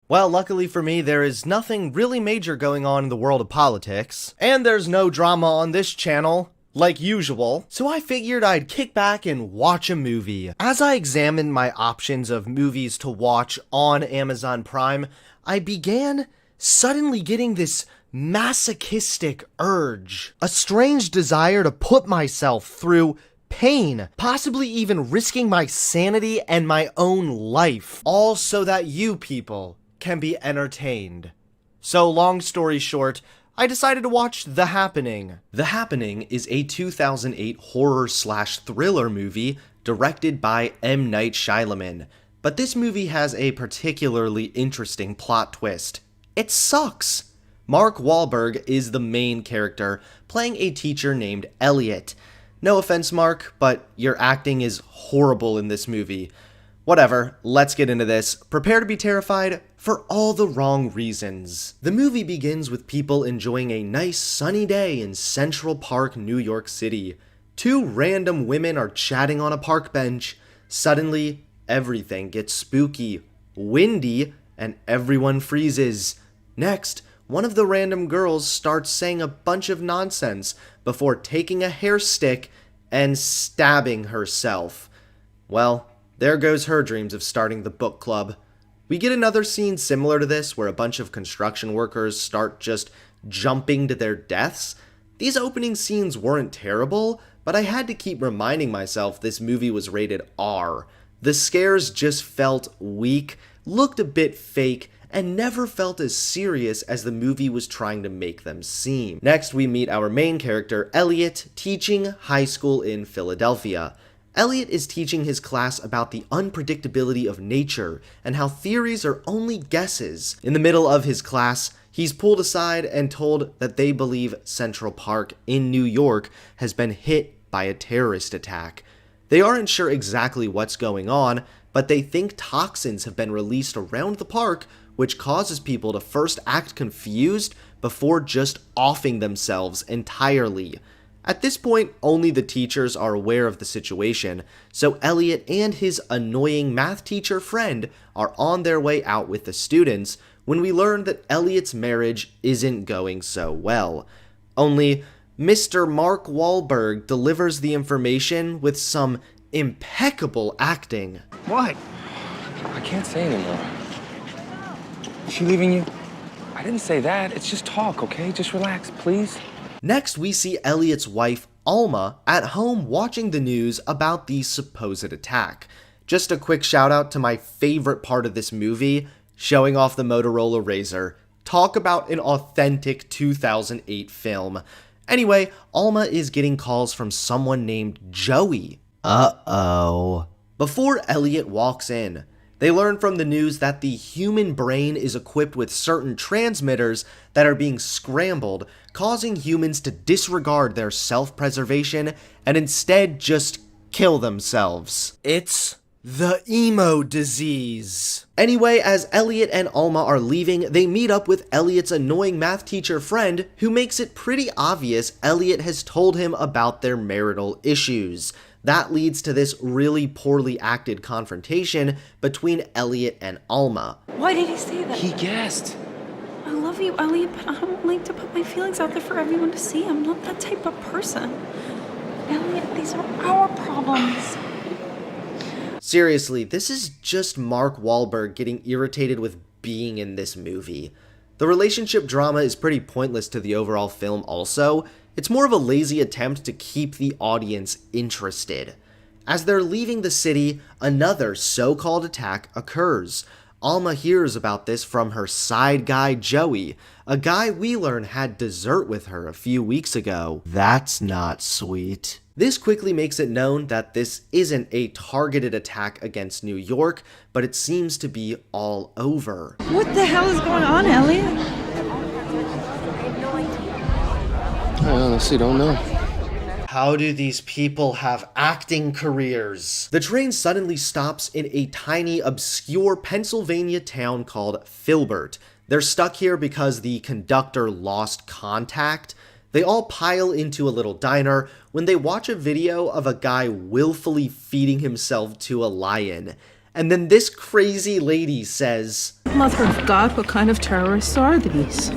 Well, luckily for me, there is nothing really major going on in the world of politics, and there's no drama on this channel, like usual, so I figured I'd kick back and watch a movie. As I examined my options of movies to watch on Amazon Prime, I began suddenly getting this masochistic urge, a strange desire to put myself through pain, possibly even risking my sanity and my own life, all so that you people can be entertained. So long story short, I decided to watch The Happening. The Happening is a 2008 horror/thriller movie directed by M. Night Shyamalan, but this movie has a particularly interesting plot twist. It sucks! Mark Wahlberg is the main character, playing a teacher named Elliot. No offense, Mark, but your acting is horrible in this movie. Whatever, let's get into this. Prepare to be terrified for all the wrong reasons. The movie begins with people enjoying a nice sunny day in Central Park, New York City. Two random women are chatting on a park bench. Suddenly, everything gets spooky, windy, and everyone freezes. Next, one of the random girls starts saying a bunch of nonsense before taking a hair stick and stabbing herself. Well, there goes her dreams of starting the book club. We get another scene similar to this where a bunch of construction workers start just jumping to their deaths. These opening scenes weren't terrible, but I had to keep reminding myself this movie was rated R. The scares just felt weak, looked a bit fake, and never felt as serious as the movie was trying to make them seem. Next, we meet our main character, Elliot, teaching high school in Philadelphia. Elliot is teaching his class about the unpredictability of nature and how theories are only guesses. In the middle of his class, he's pulled aside and told that they believe Central Park in New York has been hit by a terrorist attack. They aren't sure exactly what's going on, but they think toxins have been released around the park, which causes people to first act confused before just offing themselves entirely. At this point, only the teachers are aware of the situation, so Elliot and his annoying math teacher friend are on their way out with the students when we learn that Elliot's marriage isn't going so well. Only Mr. Mark Wahlberg delivers the information with some impeccable acting. What? I can't say anymore. Is she leaving you? I didn't say that. It's just talk, okay? Just relax, please. Next, we see Elliot's wife, Alma, at home watching the news about the supposed attack. Just a quick shout out to my favorite part of this movie, showing off the Motorola Razr. Talk about an authentic 2008 film. Anyway, Alma is getting calls from someone named Joey. Uh-oh. Before Elliot walks in, they learn from the news that the human brain is equipped with certain transmitters that are being scrambled, causing humans to disregard their self-preservation and instead just kill themselves. It's the emo disease. Anyway, as Elliot and Alma are leaving, they meet up with Elliot's annoying math teacher friend, who makes it pretty obvious Elliot has told him about their marital issues. That leads to this really poorly acted confrontation between Elliot and Alma. Why did he say that? He guessed. I love you, Elliot, but I don't like to put my feelings out there for everyone to see. I'm not that type of person. Elliot, these are our problems. Seriously, this is just Mark Wahlberg getting irritated with being in this movie. The relationship drama is pretty pointless to the overall film also. It's more of a lazy attempt to keep the audience interested. As they're leaving the city, another so-called attack occurs. Alma hears about this from her side guy Joey, a guy we learn had dessert with her a few weeks ago. That's not sweet. This quickly makes it known that this isn't a targeted attack against New York, but it seems to be all over. What the hell is going on, Elliot? I honestly don't know. How do these people have acting careers? The train suddenly stops in a tiny, obscure Pennsylvania town called Filbert. They're stuck here because the conductor lost contact. They all pile into a little diner when they watch a video of a guy willfully feeding himself to a lion. And then this crazy lady says, Mother of God, what kind of terrorists are these?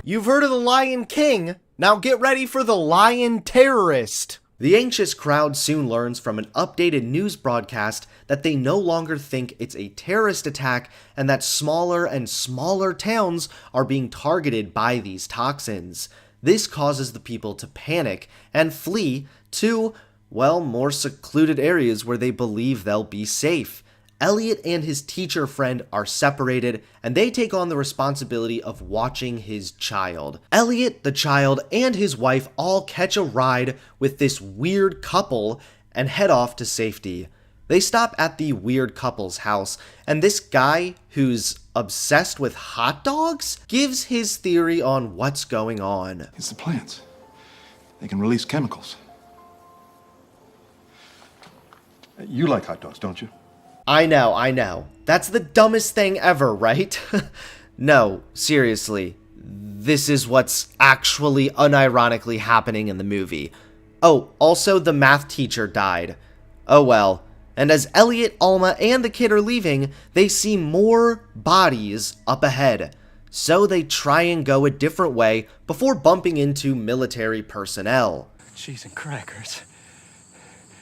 You've heard of the Lion King, now get ready for the Lion Terrorist! The anxious crowd soon learns from an updated news broadcast that they no longer think it's a terrorist attack and that smaller and smaller towns are being targeted by these toxins. This causes the people to panic and flee to, well, more secluded areas where they believe they'll be safe. Elliot and his teacher friend are separated, and they take on the responsibility of watching his child. Elliot, the child, and his wife all catch a ride with this weird couple and head off to safety. They stop at the weird couple's house, and this guy, who's obsessed with hot dogs, gives his theory on what's going on. It's the plants. They can release chemicals. You like hot dogs, don't you? I know. That's the dumbest thing ever, right? No, seriously. This is what's actually unironically happening in the movie. Oh, also the math teacher died. Oh well. And as Elliot, Alma, and the kid are leaving, they see more bodies up ahead. So they try and go a different way before bumping into military personnel. Cheese and crackers.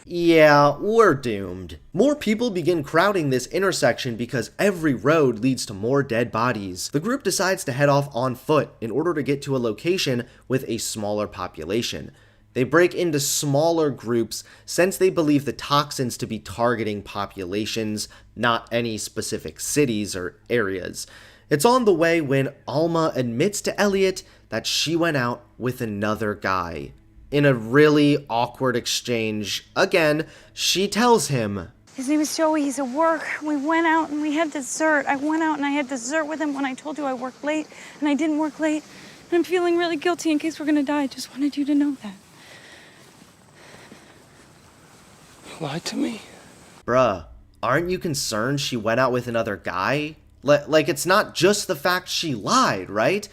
Yeah, we're doomed. More people begin crowding this intersection because every road leads to more dead bodies. The group decides to head off on foot in order to get to a location with a smaller population. They break into smaller groups since they believe the toxins to be targeting populations, not any specific cities or areas. It's on the way when Alma admits to Elliot that she went out with another guy. In a really awkward exchange, again, she tells him, His name is Joey. He's at work. We went out and we had dessert. I went out and I had dessert with him when I told you I worked late, and I didn't work late. And I'm feeling really guilty in case we're gonna die. I just wanted you to know that. You lied to me? Bruh, aren't you concerned she went out with another guy? Like, it's not just the fact she lied, right?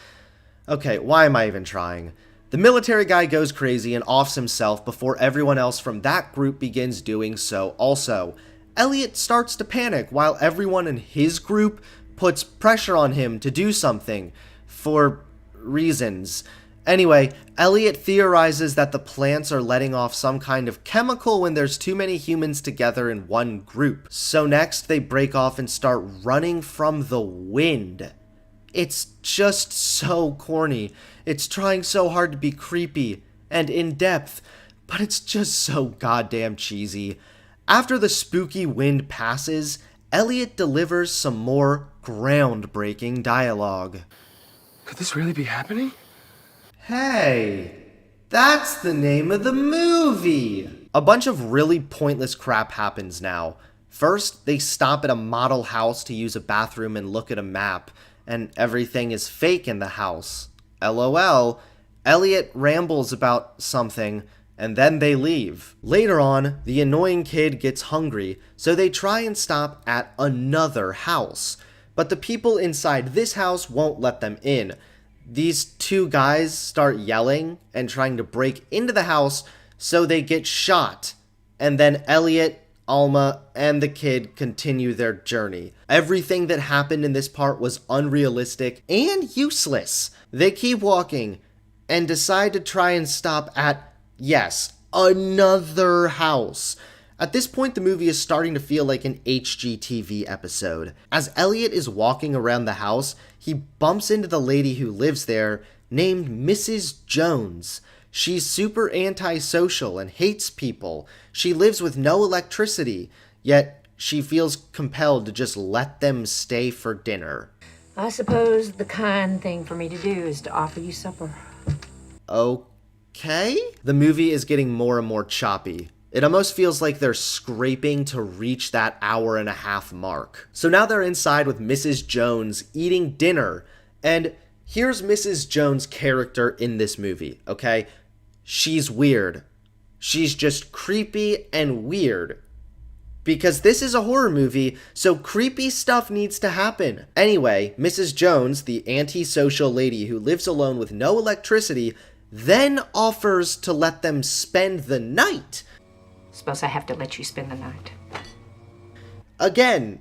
Okay, why am I even trying? The military guy goes crazy and offs himself before everyone else from that group begins doing so also. Elliot starts to panic while everyone in his group puts pressure on him to do something, for reasons. Anyway, Elliot theorizes that the plants are letting off some kind of chemical when there's too many humans together in one group. So next, they break off and start running from the wind. It's just so corny. It's trying so hard to be creepy and in-depth, but it's just so goddamn cheesy. After the spooky wind passes, Elliot delivers some more groundbreaking dialogue. Could this really be happening? Hey, that's the name of the movie! A bunch of really pointless crap happens now. First, they stop at a model house to use a bathroom and look at a map, and everything is fake in the house. LOL. Elliot rambles about something, and then they leave. Later on, the annoying kid gets hungry, so they try and stop at another house. But the people inside this house won't let them in. These two guys start yelling and trying to break into the house, so they get shot. And then Elliot, Alma, and the kid continue their journey. Everything that happened in this part was unrealistic and useless. They keep walking and decide to try and stop at, yes, another house. At this point, the movie is starting to feel like an HGTV episode. As Elliot is walking around the house, he bumps into the lady who lives there, named Mrs. Jones. She's super antisocial and hates people. She lives with no electricity, yet she feels compelled to just let them stay for dinner. I suppose the kind thing for me to do is to offer you supper. Okay? The movie is getting more and more choppy. It almost feels like they're scraping to reach that hour-and-a-half mark. So now they're inside with Mrs. Jones eating dinner, and here's Mrs. Jones' character in this movie, okay? She's weird. She's just creepy and weird. Because this is a horror movie, so creepy stuff needs to happen. Anyway, Mrs. Jones, the antisocial lady who lives alone with no electricity, then offers to let them spend the night. Suppose I have to let you spend the night. Again,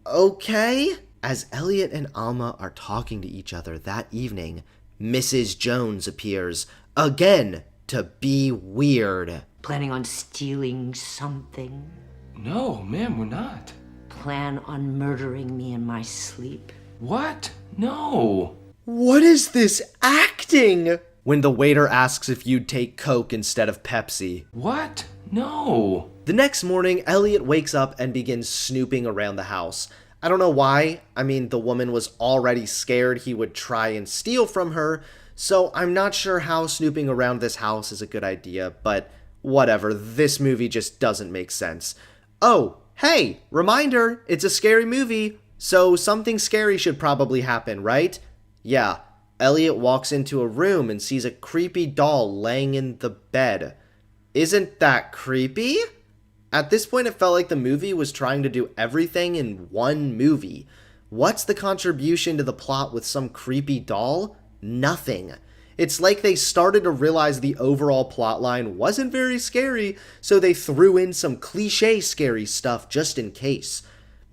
okay? As Elliot and Alma are talking to each other that evening, Mrs. Jones appears, again, to be weird. Planning on stealing something? No, ma'am, we're not. Plan on murdering me in my sleep? What? No. What is this acting? When the waiter asks if you'd take Coke instead of Pepsi. What? No. The next morning, Elliot wakes up and begins snooping around the house. I don't know why. I mean, the woman was already scared he would try and steal from her, so I'm not sure how snooping around this house is a good idea, but whatever, this movie just doesn't make sense. Oh, hey, reminder, it's a scary movie, so something scary should probably happen, right? Yeah, Elliot walks into a room and sees a creepy doll laying in the bed. Isn't that creepy? At this point, it felt like the movie was trying to do everything in one movie. What's the contribution to the plot with some creepy doll? Nothing. It's like they started to realize the overall plotline wasn't very scary, so they threw in some cliche scary stuff just in case.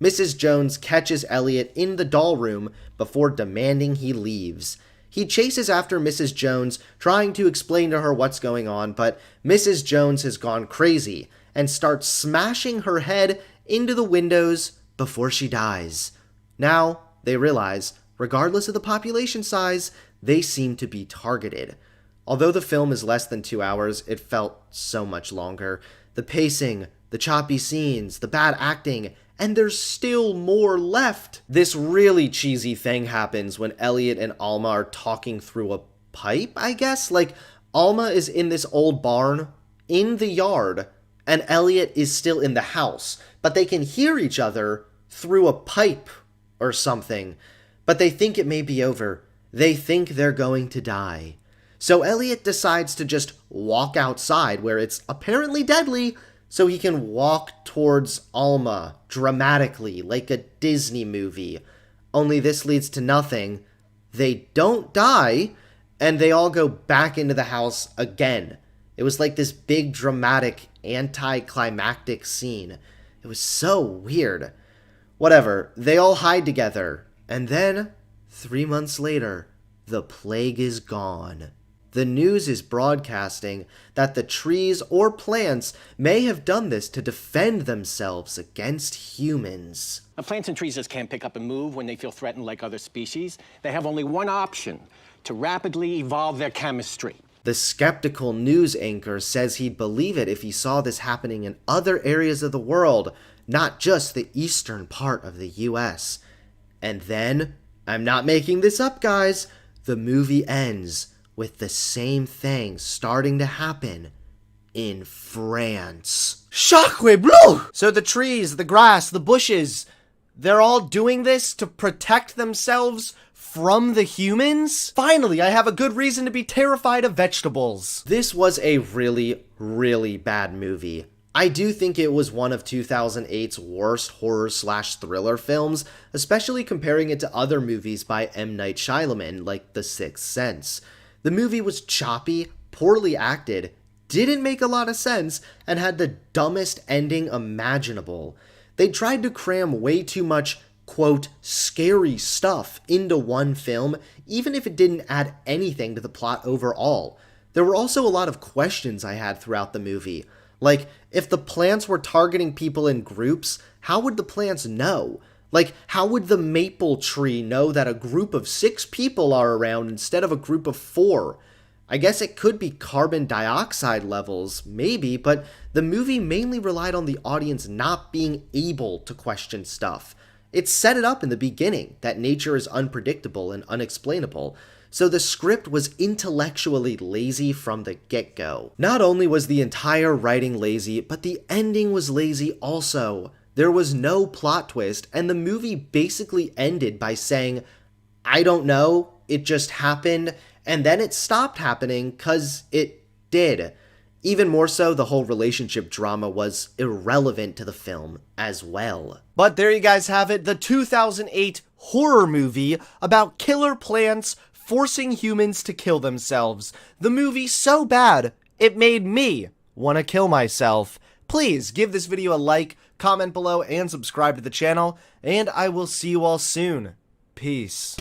Mrs. Jones catches Elliot in the doll room before demanding he leaves. He chases after Mrs. Jones, trying to explain to her what's going on, but Mrs. Jones has gone crazy and starts smashing her head into the windows before she dies. Now, they realize, regardless of the population size, they seem to be targeted. Although the film is less than 2 hours, it felt so much longer. The pacing, the choppy scenes, the bad acting, and there's still more left. This really cheesy thing happens when Elliot and Alma are talking through a pipe, I guess? Like, Alma is in this old barn, in the yard, and Elliot is still in the house, but they can hear each other through a pipe or something. But they think it may be over. They think they're going to die. So Elliot decides to just walk outside where it's apparently deadly, so he can walk towards Alma dramatically, like a Disney movie. Only this leads to nothing. They don't die, and they all go back into the house again. It was like this big dramatic anticlimactic scene. It was so weird. Whatever, they all hide together, and then 3 months later, the plague is gone. The news is broadcasting that the trees or plants may have done this to defend themselves against humans. Now, plants and trees just can't pick up and move when they feel threatened like other species. They have only one option: to rapidly evolve their chemistry. The skeptical news anchor says he'd believe it if he saw this happening in other areas of the world, not just the eastern part of the US. And then, I'm not making this up, guys, the movie ends with the same thing starting to happen in France. Sacre bleu! So the trees, the grass, the bushes, they're all doing this to protect themselves from the humans? Finally, I have a good reason to be terrified of vegetables. This was a really, really bad movie. I do think it was one of 2008's worst horror/thriller films, especially comparing it to other movies by M. Night Shyamalan, like The Sixth Sense. The movie was choppy, poorly acted, didn't make a lot of sense, and had the dumbest ending imaginable. They tried to cram way too much, quote, scary stuff into one film, even if it didn't add anything to the plot overall. There were also a lot of questions I had throughout the movie. Like, if the plants were targeting people in groups, how would the plants know? Like, how would the maple tree know that a group of 6 people are around instead of a group of 4? I guess it could be carbon dioxide levels, maybe, but the movie mainly relied on the audience not being able to question stuff. It set it up in the beginning that nature is unpredictable and unexplainable, so the script was intellectually lazy from the get-go. Not only was the entire writing lazy, but the ending was lazy also. There was no plot twist, and the movie basically ended by saying, I don't know, it just happened, and then it stopped happening 'cause it did. Even more so, the whole relationship drama was irrelevant to the film as well. But there you guys have it, the 2008 horror movie about killer plants forcing humans to kill themselves. The movie so bad, it made me want to kill myself. Please give this video a like, comment below, and subscribe to the channel, and I will see you all soon. Peace.